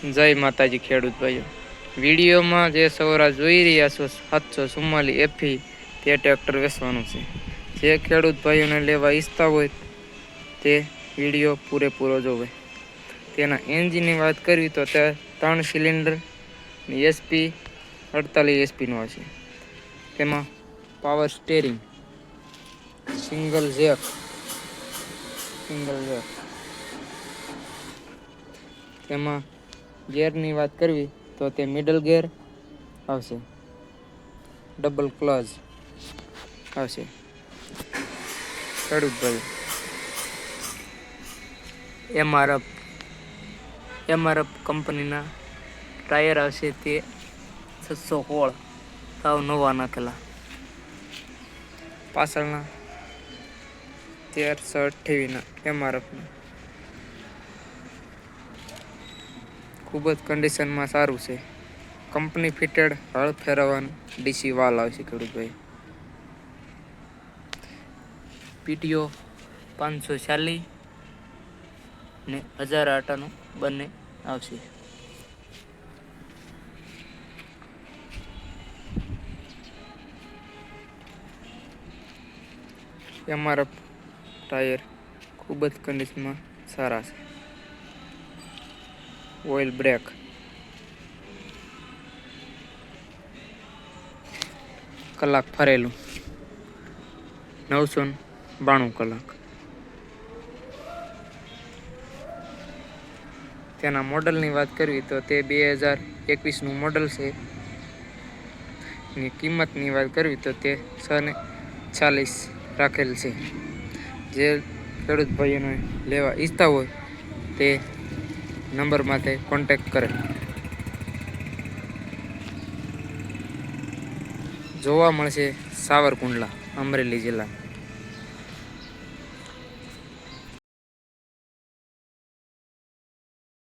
જય માતાજી ખેડૂત ભાઈઓ, વિડીયોમાં જે સૌરા જોઈ રહ્યા છો 744 એફી તે ટ્રેક્ટર વેચવાનું છે. જે ખેડૂત ભાઈઓને લેવા ઈચ્છતા હોય તે વિડીયો પૂરેપૂરો જોવે. તેના એન્જિનની વાત કરવી તો તે 3 સિલિન્ડર એસપી 48 એસપીનો હશે. તેમાં પાવર સ્ટેરિંગ, સિંગલ જેક, તેમાં ગેરની વાત કરવી તો તે મિડલ ગેર આવશે, ડબલ ક્લચ આવશે. ખેડૂત ભાઈ એમઆરએફ કંપનીના ટાયર આવશે તે 616 સાવ નવા નાખેલા. પાછળના 1328ના એમઆરએફના ખૂબ જ કન્ડિશનમાં સારું છે. કંપની ફિટેડ હળ ફેરવવાનું ડીસી વાલ આવશે. ખેડૂત ભાઈ પીટીઓ 540 ને 1000 આટાનું બંને આવશે. એમઆરએફ ટાયર ખૂબ જ કન્ડિશનમાં સારા છે. ઓઇલ બ્રેક, કલાક ફરેલું 992 કલાક. તેના મોડલની વાત કરવી તો તે 2021નું મોડલ છે. ની કિંમતની વાત કરવી તો તે 640 રાખેલ છે. જે ખેડૂત ભાઈઓને લેવા ઈચ્છતા હોય તે નંબર માટે કોન્ટેક્ટ કરે. જોવા મળશે સાવરકુંડલા, અમરેલી જિલ્લા.